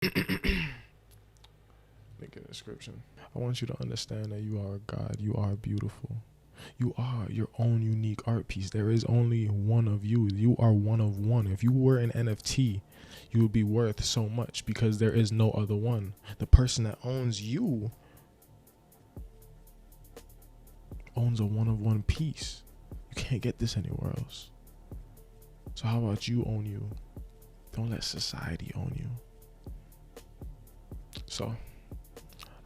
Make a description. I want you to understand that you are God. You are beautiful. You are your own unique art piece. There is only one of you. You are one of one. If you were an NFT, you would be worth so much because there is no other one. The person that owns you owns a one of one piece. You can't get this anywhere else. So how about you own you? Don't let society own you. So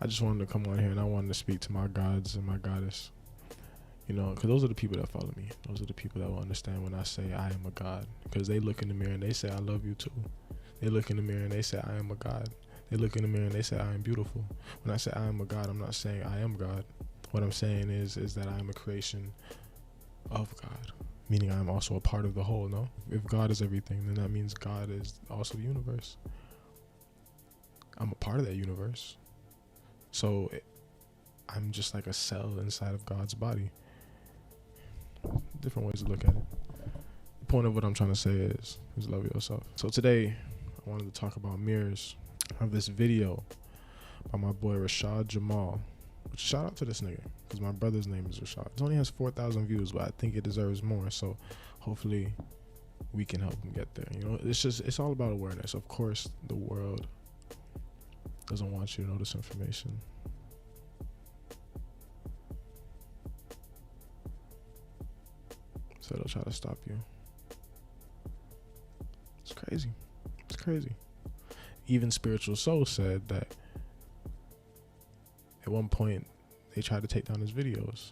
I just wanted to come on here and I wanted to speak to my gods and my goddess. You know, because those are the people that follow me. Those are the people that will understand when I say I am a god. Because they look in the mirror and they say I love you too. They look in the mirror and they say I am a god. They look in the mirror and they say I am beautiful. When I say I am a god, I'm not saying I am God. What I'm saying is that I am a creation of God. Meaning I am also a part of the whole, no? If God is everything, then that means God is also the universe. I'm a part of that universe. So I'm just like a cell inside of God's body. Different ways to look at it. The point of what I'm trying to say is love yourself. So today, I wanted to talk about mirrors. I have this video by my boy Rashad Jamal. Which, shout out to this nigga, because my brother's name is Rashad. It only has 4,000 views, but I think it deserves more. So hopefully we can help him get there. You know, it's all about awareness. Of course, the world doesn't want you to know this information. So they'll try to stop you. It's crazy. It's crazy. Even Spiritual Soul said that at one point they tried to take down his videos.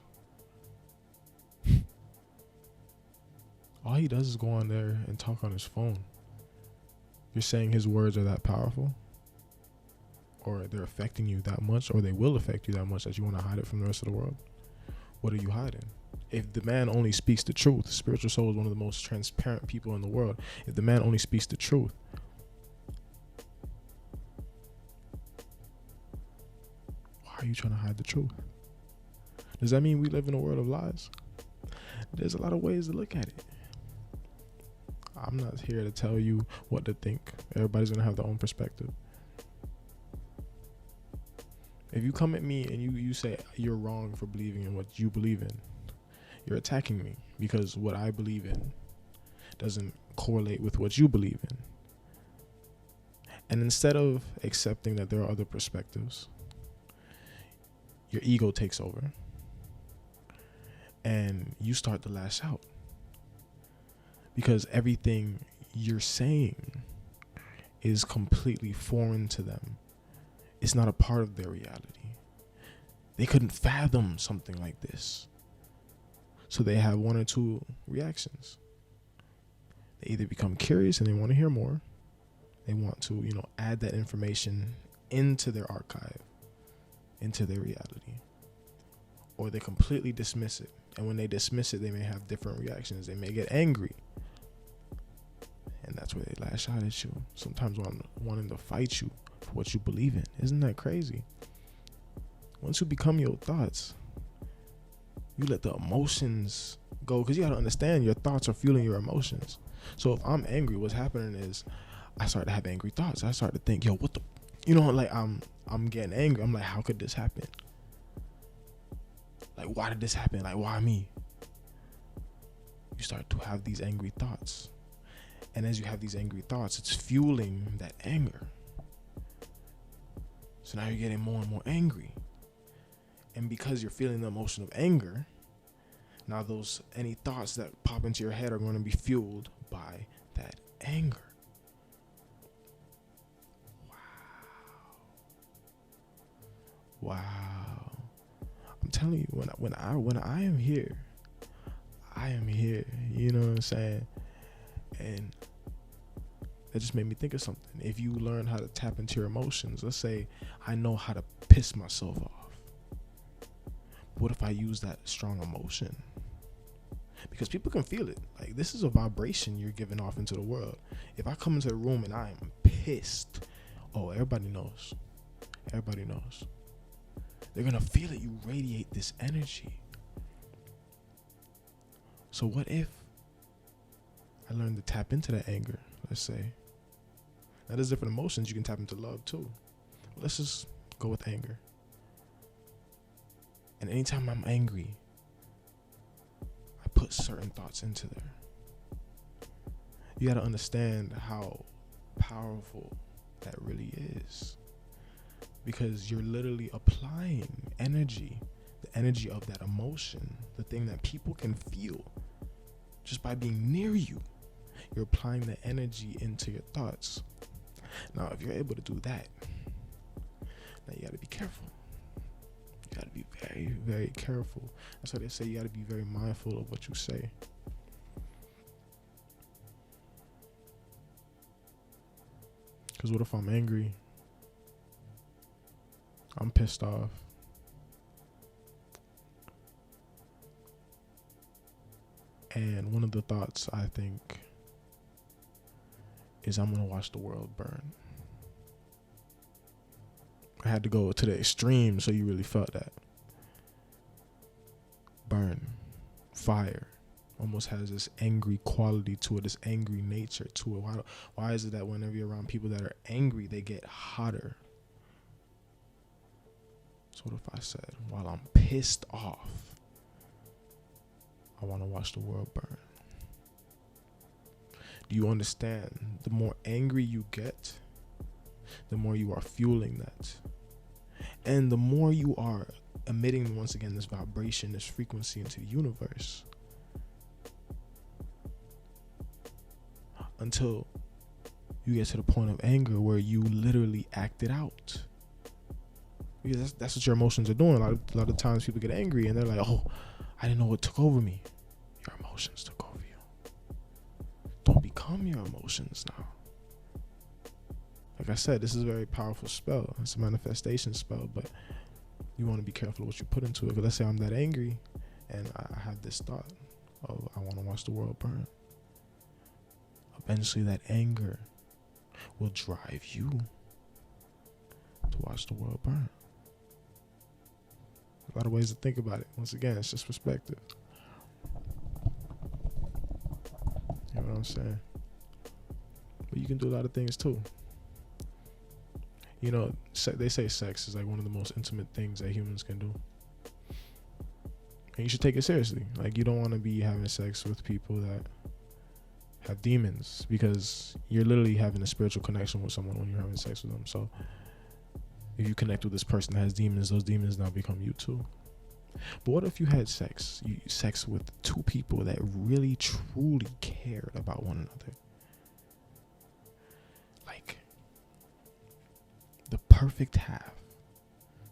All he does is go on there and talk on his phone. You're saying his words are that powerful? Or they're affecting you that much, or they will affect you that much that you want to hide it from the rest of the world? What are you hiding? If the man only speaks the truth, Spiritual Soul is one of the most transparent people in the world. If the man only speaks the truth, why are you trying to hide the truth? Does that mean we live in a world of lies? There's a lot of ways to look at it. I'm not here to tell you what to think. Everybody's going to have their own perspective. If you come at me and you say you're wrong for believing in what you believe in, you're attacking me because what I believe in doesn't correlate with what you believe in. And instead of accepting that there are other perspectives, your ego takes over and you start to lash out because everything you're saying is completely foreign to them. It's not a part of their reality. They couldn't fathom something like this. So they have one or two reactions. They either become curious and they want to hear more. They want to, add that information into their archive, into their reality. Or they completely dismiss it. And when they dismiss it, they may have different reactions. They may get angry. And that's where they lash out at you. Sometimes wanting to fight you for what you believe in. Isn't that crazy? Once you become your thoughts, you let the emotions go, because you got to understand your thoughts are fueling your emotions. So if I'm angry, what's happening is I start to have angry thoughts. I start to think, yo, what the, I'm getting angry. I'm like, how could this happen? Like, why did this happen? Like, why me? You start to have these angry thoughts. And as you have these angry thoughts, it's fueling that anger. So now you're getting more and more angry. And because you're feeling the emotion of anger, now any thoughts that pop into your head are going to be fueled by that anger. Wow. I'm telling you, when I am here, I am here. You know what I'm saying? And that just made me think of something. If you learn how to tap into your emotions, let's say I know how to piss myself off. What if I use that strong emotion? Because people can feel it. Like, this is a vibration you're giving off into the world. If I come into the room and I am pissed, everybody knows. Everybody knows. They're going to feel it. You radiate this energy. So what if I learned to tap into that anger, let's say Now, there's different emotions. You can tap into love too. Let's just go with anger. And anytime I'm angry, I put certain thoughts into there. You got to understand how powerful that really is. Because you're literally applying energy, the energy of that emotion, the thing that people can feel just by being near you. You're applying the energy into your thoughts. Now, if you're able to do that, now you got to be careful. You got to be very, very careful. That's why they say you got to be very mindful of what you say. Because what if I'm angry? I'm pissed off. And one of the thoughts I think is I'm going to watch the world burn. I had to go to the extreme so you really felt that. Burn. Fire. Almost has this angry quality to it, this angry nature to it. Why is it that whenever you're around people that are angry, they get hotter? So what if I said, while I'm pissed off, I want to watch the world burn? Do you understand? The more angry you get, the more you are fueling that. And the more you are emitting, once again, this vibration, this frequency into the universe. Until you get to the point of anger where you literally act it out. Because that's what your emotions are doing. A lot of times people get angry and they're like, oh, I didn't know what took over me. Your emotions took over you. Don't become your emotions now. Like I said, this is a very powerful spell. It's a manifestation spell, but you want to be careful what you put into it. Because let's say I'm that angry and I have this thought, oh, I want to watch the world burn. Eventually that anger will drive you to watch the world burn. A lot of ways to think about it. Once again, it's just perspective. You know what I'm saying? But you can do a lot of things too. You know, they say sex is like one of the most intimate things that humans can do. And you should take it seriously. Like, you don't want to be having sex with people that have demons, because you're literally having a spiritual connection with someone when you're having sex with them. So if you connect with this person that has demons, those demons now become you too. But what if you had sex with two people that really truly cared about one another? Like the perfect half.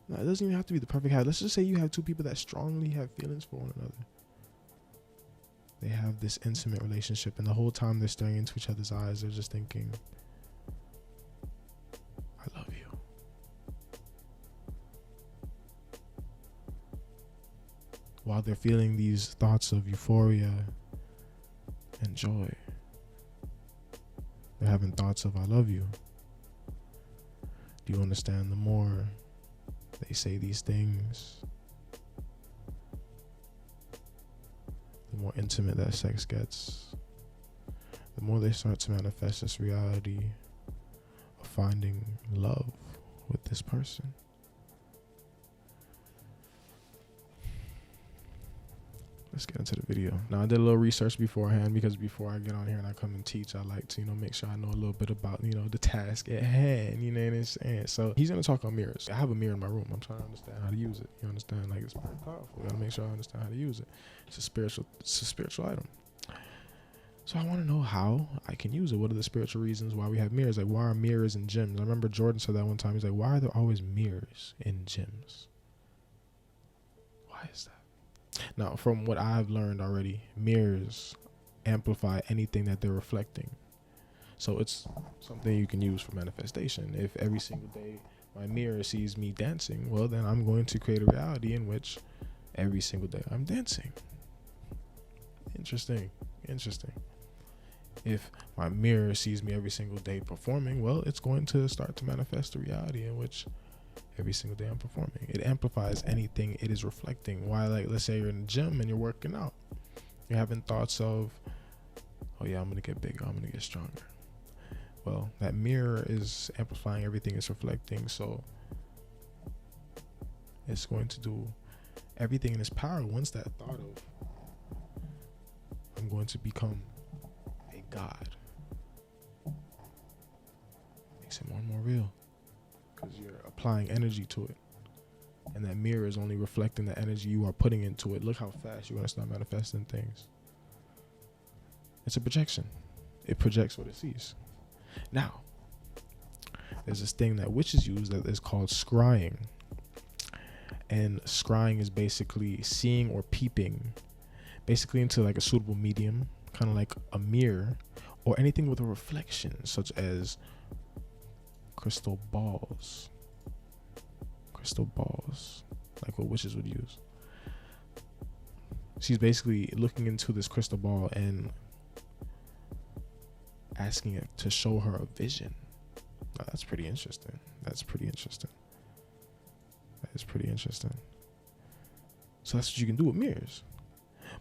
Now, it doesn't even have to be the perfect half. Let's just say you have two people that strongly have feelings for one another. They have this intimate relationship, and the whole time they're staring into each other's eyes, they're just thinking, I love you. While they're feeling these thoughts of euphoria and joy, they're having thoughts of I love you. Do you understand? The more they say these things, the more intimate that sex gets, the more they start to manifest this reality of finding love with this person. Let's get into the video. Now, I did a little research beforehand, because before I get on here and I come and teach, I like to, make sure I know a little bit about, the task at hand, you know what I'm saying? So he's going to talk on mirrors. I have a mirror in my room. I'm trying to understand how to use it. You understand? Like, it's pretty powerful. I got to make sure I understand how to use it. It's a spiritual item. So I want to know how I can use it. What are the spiritual reasons why we have mirrors? Like, why are mirrors in gyms? I remember Jordan said that one time. He's like, why are there always mirrors in gyms? Why is that? Now, from what I've learned already, mirrors amplify anything that they're reflecting. So it's something you can use for manifestation. If every single day my mirror sees me dancing, well, then I'm going to create a reality in which every single day I'm dancing. Interesting. If my mirror sees me every single day performing, well, it's going to start to manifest a reality in which every single day I'm performing. It amplifies anything it is reflecting. Why, like, let's say you're in the gym and you're working out. You're having thoughts of, oh yeah, I'm going to get bigger. I'm going to get stronger. well, that mirror is amplifying everything it's reflecting, so it's going to do everything in its power. Once that thought of, I'm going to become a god, makes it more and more real, because you're applying energy to it, and that mirror is only reflecting the energy you are putting into it. Look how fast you're going to start manifesting things. It's a projection. It projects what it sees. Now, there's this thing that witches use that is called scrying. And scrying is basically seeing or peeping basically into like a suitable medium, kind of like a mirror or anything with a reflection, such as crystal balls, like what witches would use. She's basically looking into this crystal ball and asking it to show her a vision. Now, that's pretty interesting. That is pretty interesting. So that's what you can do with mirrors.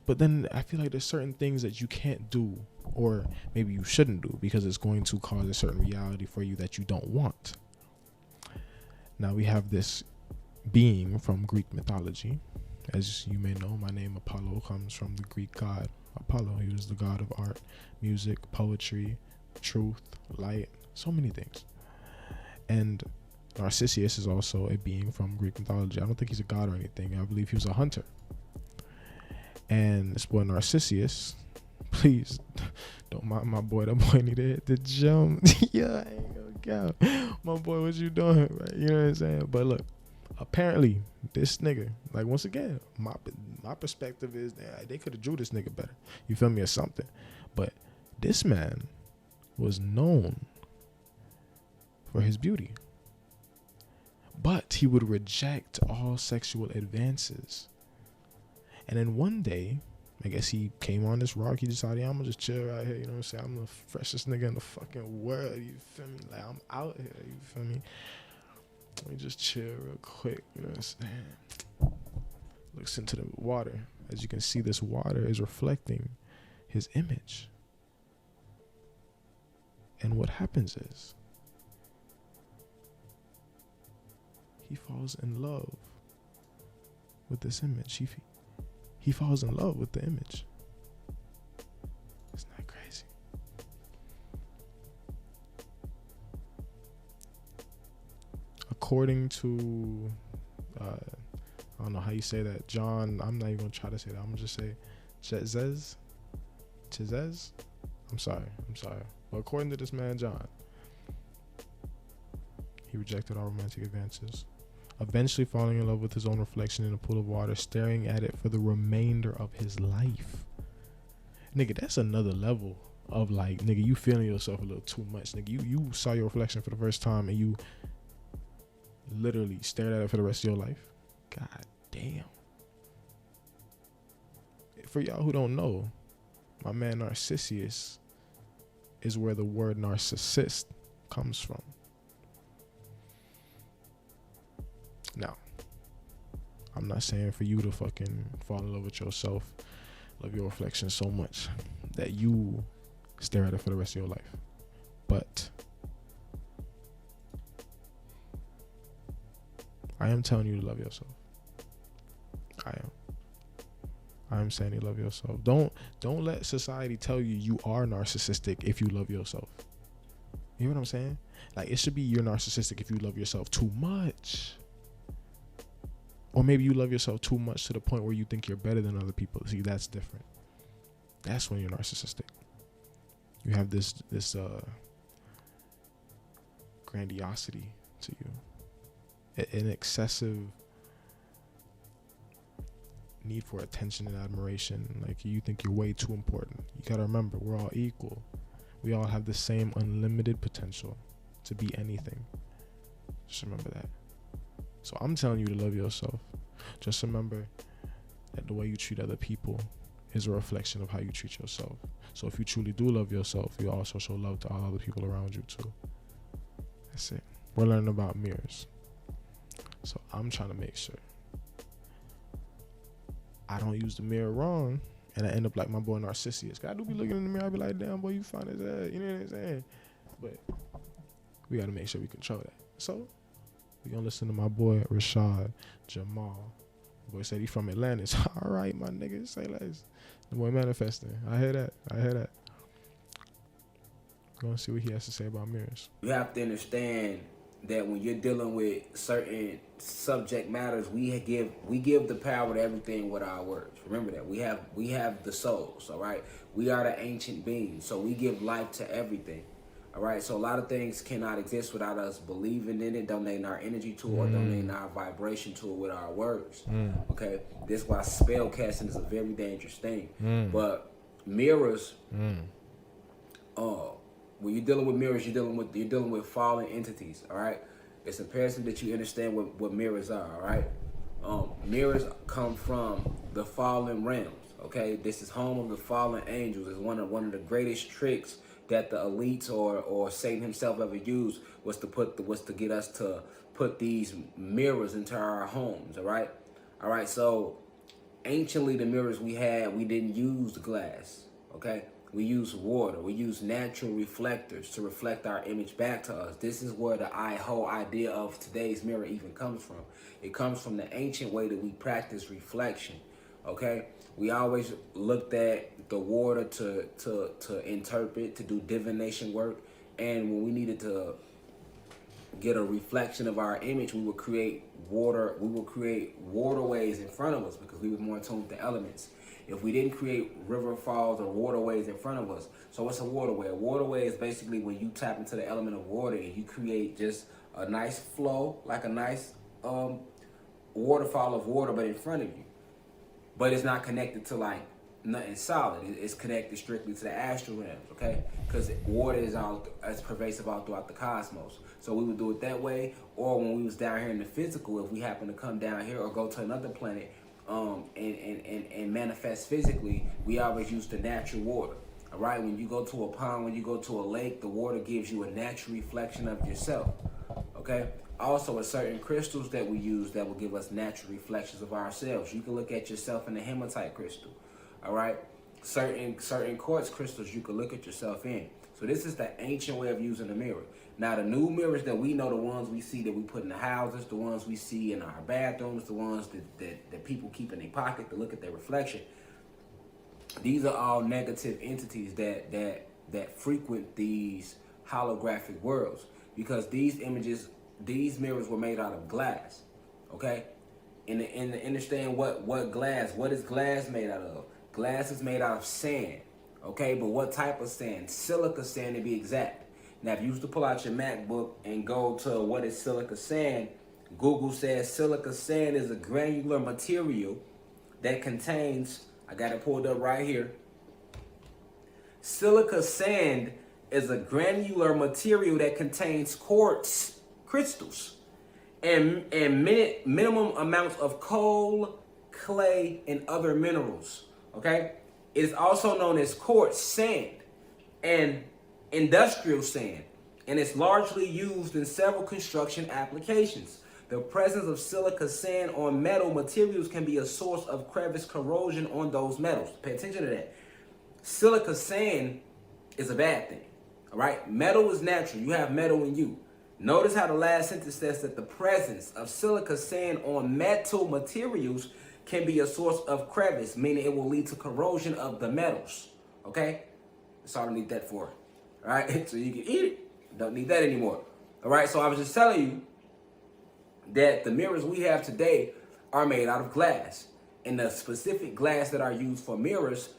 But then I feel like there's certain things that you can't do, or maybe you shouldn't do, because it's going to cause a certain reality for you that you don't want. Now we have this being from Greek mythology. As you may know, my name Apollo comes from the Greek god Apollo. He was the god of art, music, poetry, truth, light, so many things. And Narcissus is also a being from Greek mythology. I don't think he's a god or anything. I believe he was a hunter. And this boy Narcissus, please don't mind my boy. That boy need to hit the jump. Yeah, I ain't gonna count. My boy, what you doing? Right? You know what I'm saying? But look, apparently this nigga, like, once again, my perspective is that they could have drew this nigga better. You feel me, or something? But this man was known for his beauty, but he would reject all sexual advances. And then one day, I guess he came on this rock. He decided, I'm gonna just chill right here. You know what I'm saying? I'm the freshest nigga in the fucking world. You feel me? Like, I'm out here. You feel me? Let me just chill real quick. You know what I'm saying? Looks into the water. As you can see, this water is reflecting his image. And what happens is, he falls in love with this image. He falls in love with the image. Isn't that crazy? According to, I don't know how you say that, John, I'm not even going to try to say that. I'm going to just say Chizez? I'm sorry. But according to this man, John, he rejected all romantic advances, eventually falling in love with his own reflection in a pool of water, staring at it for the remainder of his life. Nigga, that's another level of, like, nigga, you feeling yourself a little too much. Nigga, you saw your reflection for the first time and you literally stared at it for the rest of your life. God damn. For y'all who don't know, my man Narcissus is where the word narcissist comes from. Now, I'm not saying for you to fucking fall in love with yourself, love your reflection so much that you stare at it for the rest of your life. But I am telling you to love yourself. I am saying you love yourself. Don't let society tell you you are narcissistic if you love yourself. You know what I'm saying? Like, it should be you're narcissistic if you love yourself too much. Or maybe you love yourself too much to the point where you think you're better than other people. See, that's different. That's when you're narcissistic. You have this grandiosity to you. An excessive need for attention and admiration. Like, you think you're way too important. You gotta remember, we're all equal. We all have the same unlimited potential to be anything. Just remember that. So I'm telling you to love yourself. Just remember that the way you treat other people is a reflection of how you treat yourself. So if you truly do love yourself, you also show love to all other people around you too. That's it. We're learning about mirrors. So I'm trying to make sure I don't use the mirror wrong and I end up like my boy Narcissus. I do be looking in the mirror, I be like, damn boy, you fine as that. You know what I'm saying? But we got to make sure we control that. So we gonna listen to my boy Rashad Jamal. Boy said he from Atlantis. All right, my nigga, say less. The boy manifesting. I hear that. Gonna see what he has to say about mirrors. You have to understand that when you're dealing with certain subject matters, we give the power to everything with our words. Remember that we have the souls. All right, we are the ancient beings, so we give life to everything. All right, so a lot of things cannot exist without us believing in it, donating our energy to it, or donating our vibration to it with our words. Okay, this is why spell casting is a very dangerous thing. But mirrors, when you're dealing with mirrors, you're dealing with fallen entities. All right, it's imperative that you understand what mirrors are. All right, mirrors come from the fallen realms. Okay, this is home of the fallen angels. It's one of the greatest tricks that the elites or Satan himself ever used was to get us to put these mirrors into our homes. All right. So anciently, the mirrors we didn't use glass. Okay. We use water. We use natural reflectors to reflect our image back to us. This is where the whole idea of today's mirror even comes from. It comes from the ancient way that we practice reflection. Okay, we always looked at the water to interpret, to do divination work, and when we needed to get a reflection of our image, we would create water. We would create waterways in front of us because we were more attuned to elements. If we didn't create river falls or waterways in front of us, so what's a waterway? A waterway is basically when you tap into the element of water and you create just a nice flow, like a nice waterfall of water, but in front of you. But it's not connected to like nothing solid. It's connected strictly to the astral realms, okay? Because water is pervasive all throughout the cosmos. So we would do it that way, or when we was down here in the physical, if we happen to come down here or go to another planet, and manifest physically, we always use the natural water. All right, when you go to a pond, when you go to a lake, the water gives you a natural reflection of yourself. Okay. Also, certain crystals that we use that will give us natural reflections of ourselves. You can look at yourself in a hematite crystal. All right. Certain quartz crystals you can look at yourself in. So this is the ancient way of using the mirror. Now, the new mirrors that we know, the ones we see that we put in the houses, the ones we see in our bathrooms, the ones that people keep in their pocket to look at their reflection, these are all negative entities that frequent these holographic worlds, because these mirrors were made out of glass. Okay, and understand what is glass made out of? Glass is made out of sand. Okay, but what type of sand? Silica sand, to be exact. Now, if you used to pull out your MacBook and go to what is silica sand, Google says silica sand is a granular material that contains, I got it pulled up right here. Silica sand is a granular material that contains quartz crystals and minimum amounts of coal, clay, and other minerals. Okay? It is also known as quartz sand and industrial sand, and it's largely used in several construction applications. The presence of silica sand on metal materials can be a source of crevice corrosion on those metals. Pay attention to that. Silica sand is a bad thing. All right? Metal is natural. You have metal in you. Notice how the last sentence says that the presence of silica sand on metal materials can be a source of crevice, meaning it will lead to corrosion of the metals. Okay? That's all I need that for. All right? So you can eat it. Don't need that anymore. All right? So I was just telling you that the mirrors we have today are made out of glass. And the specific glass that are used for mirrors,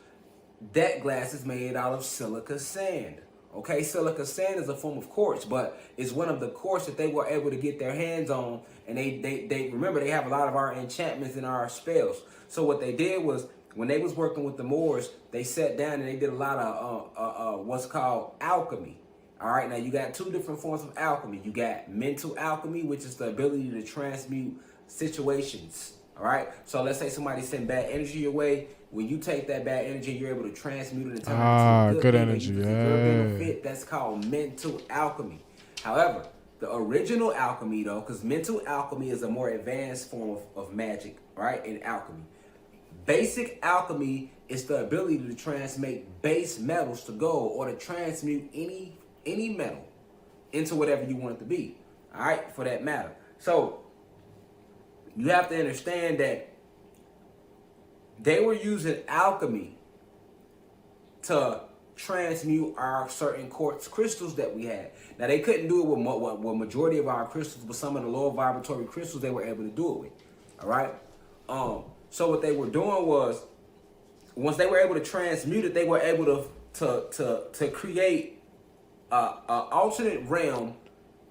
that glass is made out of silica sand. Okay, silica sand is a form of quartz, but it's one of the quartz that they were able to get their hands on. And they remember, they have a lot of our enchantments and our spells. So what they did was, when they was working with the Moors, they sat down and they did a lot of what's called alchemy. All right, now you got two different forms of alchemy. You got mental alchemy, which is the ability to transmute situations. All right, so let's say somebody sent bad energy your way. When you take that bad energy, you're able to transmute it and turn it into good energy. Your benefit. That's called mental alchemy. However, the original alchemy, though, because mental alchemy is a more advanced form of magic, right? In alchemy, basic alchemy is the ability to transmute base metals to gold, or to transmute any metal, into whatever you want it to be. All right, for that matter. So you have to understand that they were using alchemy to transmute our certain quartz crystals that we had. Now they couldn't do it with majority of our crystals, but some of the lower vibratory crystals they were able to do it with. All right. So what they were doing was, once they were able to transmute it, they were able to create a alternate realm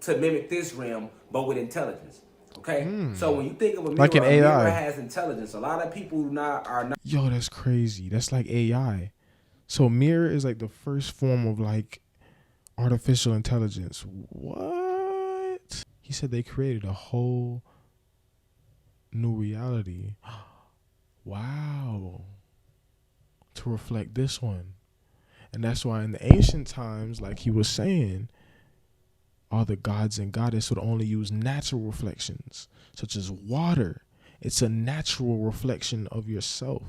to mimic this realm, but with intelligence. Okay. So when you think of a mirror, Like an a mirror AI. has intelligence. A lot of people are not. Yo, that's crazy. That's like AI. So mirror is like the first form of like artificial intelligence. What? He said they created a whole new reality. Wow. To reflect this one. And that's why in the ancient times, like he was saying, all the gods and goddesses would only use natural reflections, such as water. It's a natural reflection of yourself.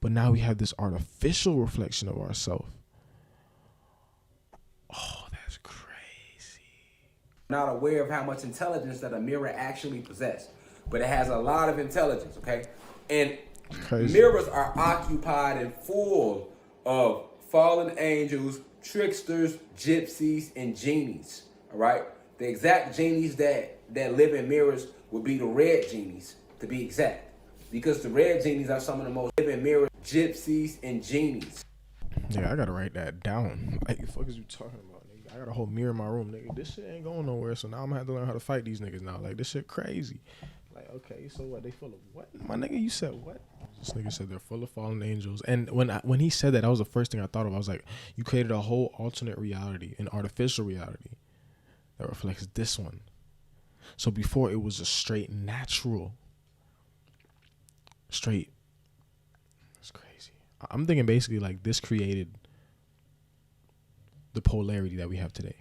But now we have this artificial reflection of ourselves. Oh, that's crazy. Not aware of how much intelligence that a mirror actually possesses, but it has a lot of intelligence. Okay, and Crazy. mirrors are occupied and full of fallen angels, tricksters, gypsies, and genies. All right, the exact genies that live in mirrors would be the red genies, to be exact, because the red genies are some of the most living mirrors, gypsies, and genies. Yeah, I gotta write that down. Like, the fuck is you talking about, nigga? I got a whole mirror in my room, nigga. This shit ain't going nowhere, so now I'm gonna have to learn how to fight these niggas now. Like, this shit crazy. Like, okay, so what? They full of what? My nigga, you said what? This nigga said they're full of fallen angels. And when he said that was the first thing I thought of. I was like, you created a whole alternate reality, an artificial reality that reflects this one. So before it was a straight natural, straight. That's crazy. I'm thinking basically like this created the polarity that we have today,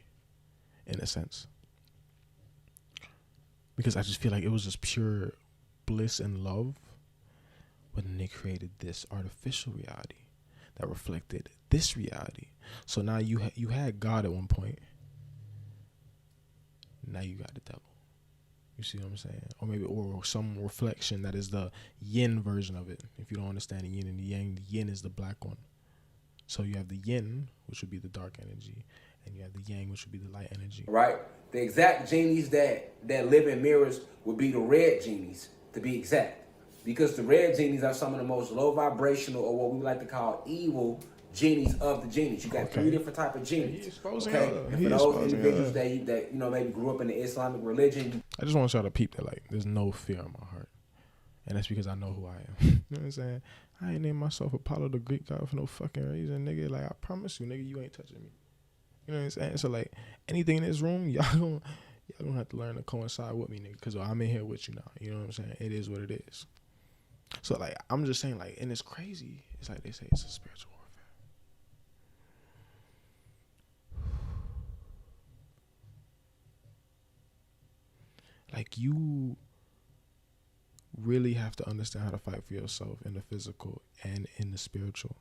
in a sense. Because I just feel like it was just pure bliss and love. But then they created this artificial reality that reflected this reality. So now you had God at one point. Now you got the devil. You see what I'm saying? Or maybe or some reflection that is the yin version of it. If you don't understand the yin and the yang, the yin is the black one. So you have the yin, which would be the dark energy, and you have the yang, which would be the light energy. Right? The exact genies that live in mirrors would be the red genies, to be exact. Because the red genies are some of the most low vibrational, or what we like to call evil genies of the genies. You got three different type of genies. Okay, and for those individuals that maybe grew up in the Islamic religion, I just want y'all to peep that like there's no fear in my heart, and that's because I know who I am. You know what I'm saying? I ain't named myself Apollo the Greek god for no fucking reason, nigga. Like, I promise you, nigga, you ain't touching me. You know what I'm saying? So like anything in this room, y'all gonna have to learn to coincide with me, nigga, because I'm in here with you now. You know what I'm saying? It is what it is. So like I'm just saying, like, and it's crazy. It's like they say it's a spiritual warfare. Like, you really have to understand how to fight for yourself in the physical and in the spiritual.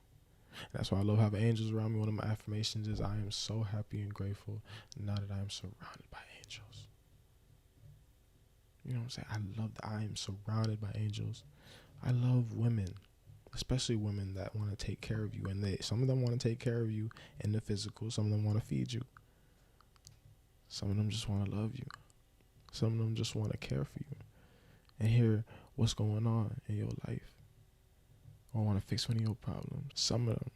And that's why I love having angels around me. One of my affirmations is I am so happy and grateful now that I am surrounded by angels. You know what I'm saying? I love that I am surrounded by angels. I love women, especially women that want to take care of you. And some of them want to take care of you in the physical. Some of them want to feed you. Some of them just want to love you. Some of them just want to care for you and hear what's going on in your life, or want to fix one of your problems. Some of them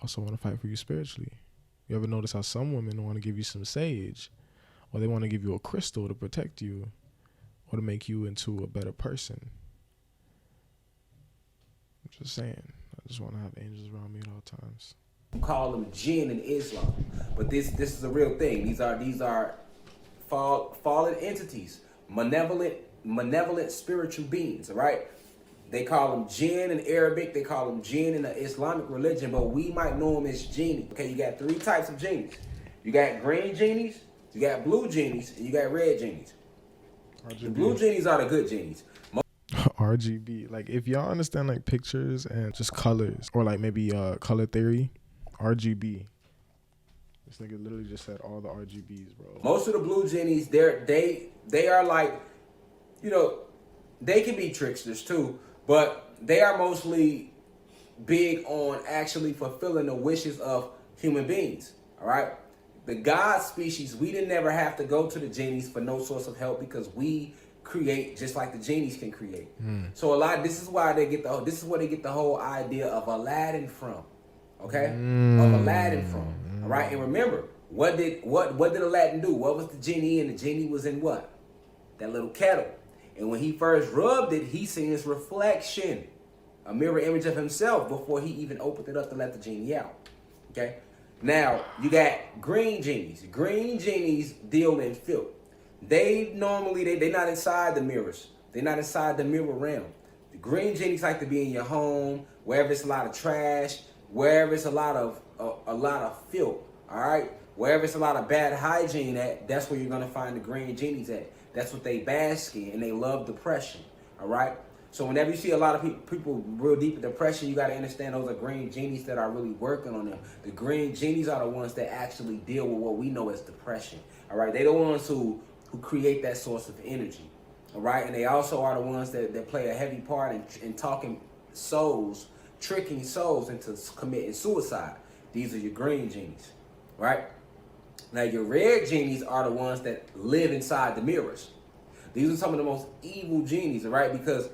also want to fight for you spiritually. You ever notice how some women want to give you some sage, or they want to give you a crystal to protect you, or to make you into a better person? I'm just saying, I just want to have angels around me at all times. You call them jinn in Islam, but this is a real thing. These are fallen entities, malevolent spiritual beings. All right, they call them jinn in Arabic. They call them jinn in the Islamic religion, but we might know them as genie. Okay, you got three types of genies. You got green genies, you got blue genies, and you got red genies. RGB. The blue genies are the good genies. RGB, like if y'all understand like pictures and just colors, or like maybe color theory, RGB This nigga literally just said all the RGBs, bro. Most of the blue genies, they are like, you know, they can be tricksters too, but they are mostly big on actually fulfilling the wishes of human beings. All right, the God species, we didn't never have to go to the genies for no source of help because we create just like the genies can create. So this is where they get the whole idea of Aladdin from. Okay, of Aladdin from. All right, and remember, what did Aladdin do? What was the genie in? The genie was in what? That little kettle. And when he first rubbed it, he seen his reflection, a mirror image of himself, before he even opened it up to let the genie out. Okay? Now, you got green genies. Green genies deal in filth. They normally, they're not inside the mirrors. They're not inside the mirror realm. The green genies like to be in your home, wherever it's a lot of trash, wherever it's a lot of filth. All right? Wherever it's a lot of bad hygiene at, that's where you're going to find the green genies at. That's what they bask in, and they love depression. All right? So whenever you see a lot of people real deep in depression, you got to understand those are green genies that are really working on them. The green genies are the ones that actually deal with what we know as depression. All right? They're the ones who create that source of energy. All right? And they also are the ones that play a heavy part in talking souls, tricking souls into committing suicide. These are your green genies. Right? Now, your red genies are the ones that live inside the mirrors. These are some of the most evil genies, all right? Because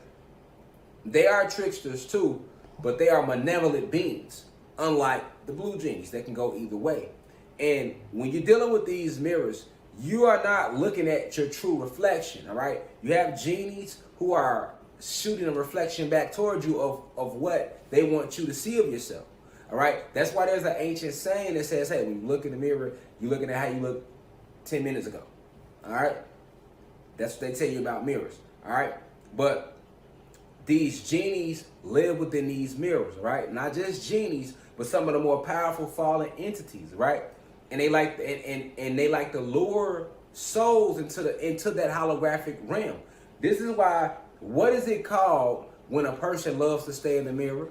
they are tricksters too, but they are malevolent beings, unlike the blue genies that can go either way. And when you're dealing with these mirrors, you are not looking at your true reflection, all right? You have genies who are shooting a reflection back towards you of what they want you to see of yourself. All right, that's why there's an ancient saying that says, hey, when you look in the mirror, you're looking at how you looked 10 minutes ago. All right, that's what they tell you about mirrors. All right, but these genies live within these mirrors, right? Not just genies, but some of the more powerful fallen entities, right? And they like and they like to lure souls into that holographic realm. This is why. What is it called when a person loves to stay in the mirror?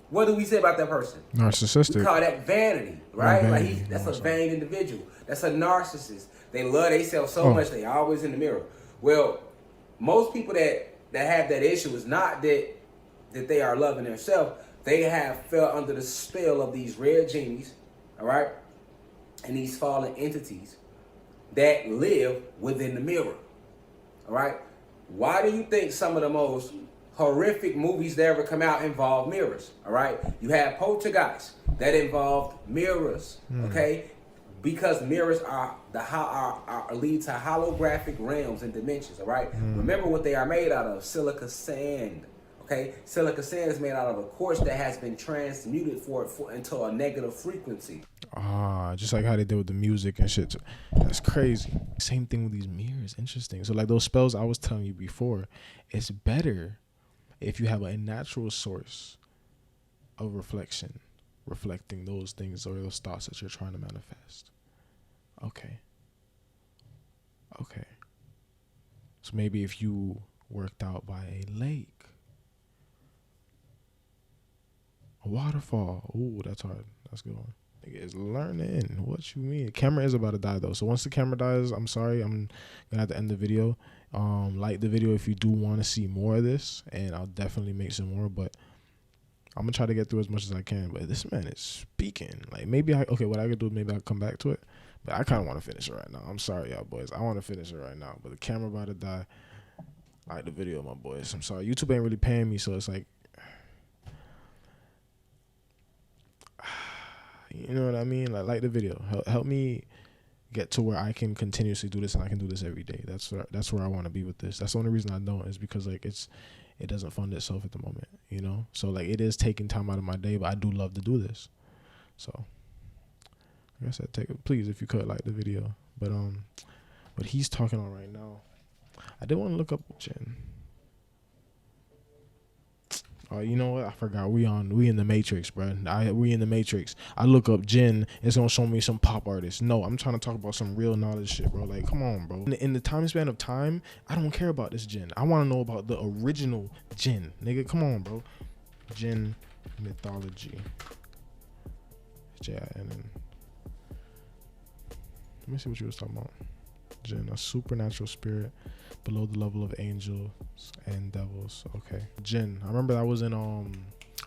What do we say about that person? Narcissistic. We call that vanity, right? Vanity. Like that's a vain individual. That's a narcissist. They love themselves so much they always in the mirror. Well, most people that have that issue is not that they are loving themselves. They have fell under the spell of these red genies, all right, and these fallen entities that live within the mirror, all right. Why do you think some of the most horrific movies that ever come out involve mirrors? All right, you have Poltergeist that involved mirrors. Okay, because mirrors lead to holographic realms and dimensions. All right, remember what they are made out of: silica sand. Okay, silica sand is made out of a quartz that has been transmuted into a negative frequency. Just like how they did with the music and shit. That's crazy. Same thing with these mirrors. Interesting. So like those spells I was telling you before, it's better if you have a natural source of reflection, reflecting those things or those thoughts that you're trying to manifest. Okay. So maybe if you worked out by a lake, a waterfall. Ooh, that's hard. That's a good one. Nigga is learning. What you mean? Camera is about to die though. So once the camera dies, I'm sorry. I'm gonna have to end the video. Like the video if you do want to see more of this, and I'll definitely make some more. But I'm gonna try to get through as much as I can. But this man is speaking. Like maybe what I could do, maybe I'll come back to it. But I kind of want to finish it right now. I'm sorry, y'all boys. I want to finish it right now. But the camera about to die. Like the video, my boys. I'm sorry. YouTube ain't really paying me, so it's like. You know what I mean? Like the video. Help me get to where I can continuously do this, and I can do this every day. That's where I want to be with this. That's the only reason I don't is because like it doesn't fund itself at the moment, you know. So like it is taking time out of my day, but I do love to do this. So like I said, please if you could like the video. But what he's talking on right now, I did want to look up Jinn. You know what? I forgot. We in the Matrix, bro. We in the Matrix. I look up Jinn. It's gonna show me some pop artists. No, I'm trying to talk about some real knowledge shit, bro. Like, come on, bro. In the time span of time, I don't care about this Jinn. I want to know about the original Jinn, nigga. Come on, bro. Jinn mythology. Jinn. me see what you was talking about. Jinn, a supernatural spirit below the level of angels and devils. Okay. Jinn. I remember I was in I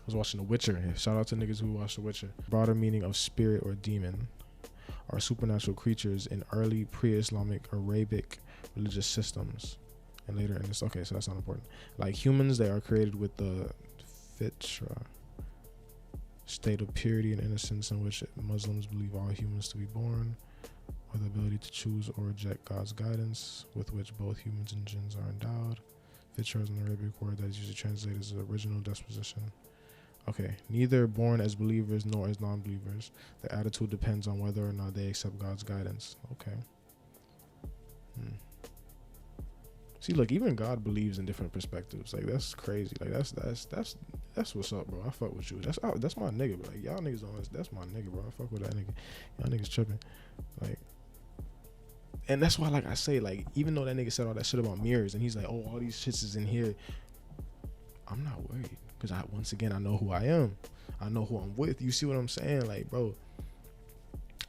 was watching The Witcher. Shout out to niggas who watch The Witcher. Broader meaning of spirit or demon are supernatural creatures in early pre-Islamic Arabic religious systems. And later in this, okay, so that's not important. Like humans, they are created with the fitra, state of purity and innocence in which Muslims believe all humans to be born, or the ability to choose or reject God's guidance, with which both humans and jinns are endowed. Fitra is an Arabic word that is usually translated as the original disposition. Okay, neither born as believers nor as non-believers. Their attitude depends on whether or not they accept God's guidance. Okay. See, look, even God believes in different perspectives. Like, that's crazy. Like, that's what's up, bro. I fuck with you. That's my nigga. But like, y'all niggas don't. That's my nigga, bro. I fuck with that nigga. Y'all niggas tripping. Like, and that's why, like I say, like, even though that nigga said all that shit about mirrors, and he's like, oh, all these shits is in here, I'm not worried, because once again, I know who I am. I know who I'm with. You see what I'm saying? Like, bro,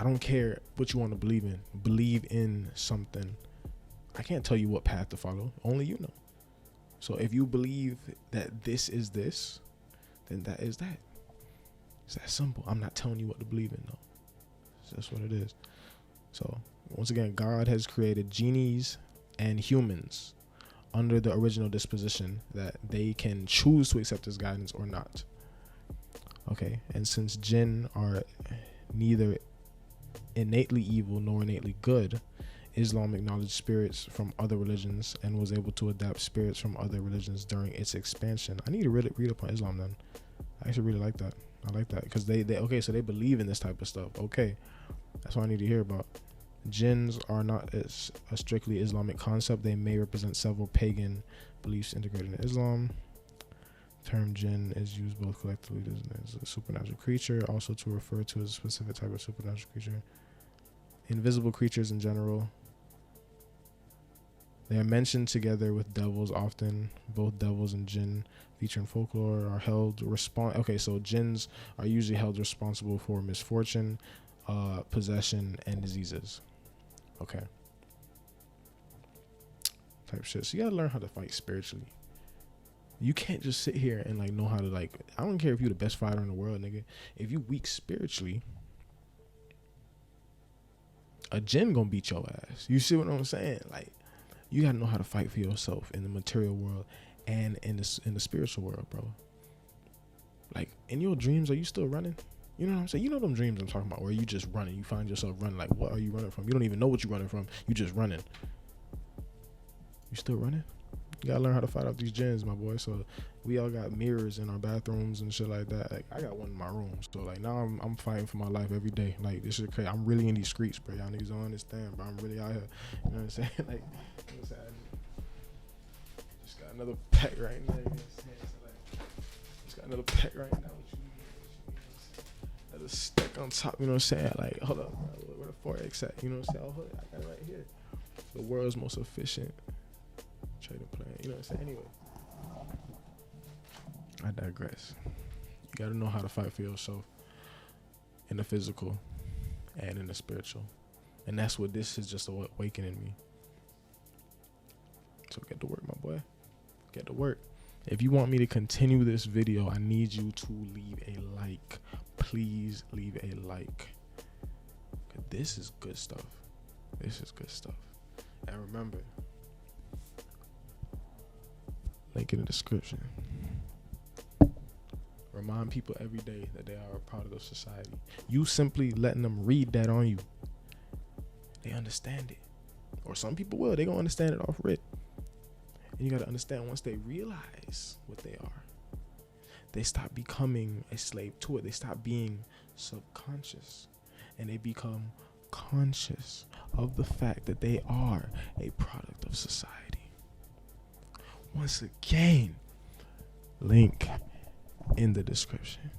I don't care what you want to believe in. Believe in something. I can't tell you what path to follow. Only you know. So if you believe that this is this, then that is that. It's that simple. I'm not telling you what to believe in, though. That's what it is. So once again, God has created genies and humans under the original disposition that they can choose to accept his guidance or not. Okay, and since jinn are neither innately evil nor innately good, Islam acknowledged spirits from other religions and was able to adapt spirits from other religions during its expansion. I need to really read up on Islam then. I actually really like that. I like that because they okay, so they believe in this type of stuff. Okay, that's what I need to hear about. Jinns are not a strictly Islamic concept. They may represent several pagan beliefs integrated in Islam. Term jinn is used both collectively as a supernatural creature, also to refer to a specific type of supernatural creature. Invisible creatures in general. They are mentioned together with devils often. Both devils and jinn feature in folklore are held okay, so jinns are usually held responsible for misfortune, possession, and diseases. Okay. Type shit. So you gotta learn how to fight spiritually. You can't just sit here and like know how to like. I don't care if you're the best fighter in the world, nigga. If you weak spiritually, a jinn gonna beat your ass. You see what I'm saying? Like, you gotta know how to fight for yourself in the material world and in the spiritual world, bro. Like, in your dreams, are you still running? You know what I'm saying? You know them dreams I'm talking about where you just running. You find yourself running. Like, what are you running from? You don't even know what you're running from. You just running. You still running? You gotta learn how to fight off these jinns, my boy. So we all got mirrors in our bathrooms and shit like that. Like, I got one in my room. So like now I'm fighting for my life every day. Like, this shit crazy. I'm really in these streets, bro. Y'all niggas don't understand, bro. I'm really out here. You know what I'm saying? Like, you know what I'm saying? Just got another pack right now. You know what I'm saying? So like, just got another pack right now. Another stick on top. You know what I'm saying? Like, hold up, bro. Where the 4X at? You know what I'm saying? Oh, I got it right here. The world's most efficient trading plan. You know what I'm saying? Anyway, I digress. You gotta know how to fight for yourself in the physical and in the spiritual. And that's what this is just awakening me. So get to work, my boy. Get to work. If you want me to continue this video, I need you to leave a like. Please leave a like. This is good stuff. This is good stuff. And remember, link in the description. Remind people every day that they are a part of the society. You simply letting them read that on you, they understand it. Or some people will. They gonna understand it off rip. And you gotta understand, once they realize what they are, they stop becoming a slave to it. They stop being subconscious, and they become conscious of the fact that they are a product of society. Once again, link in the description.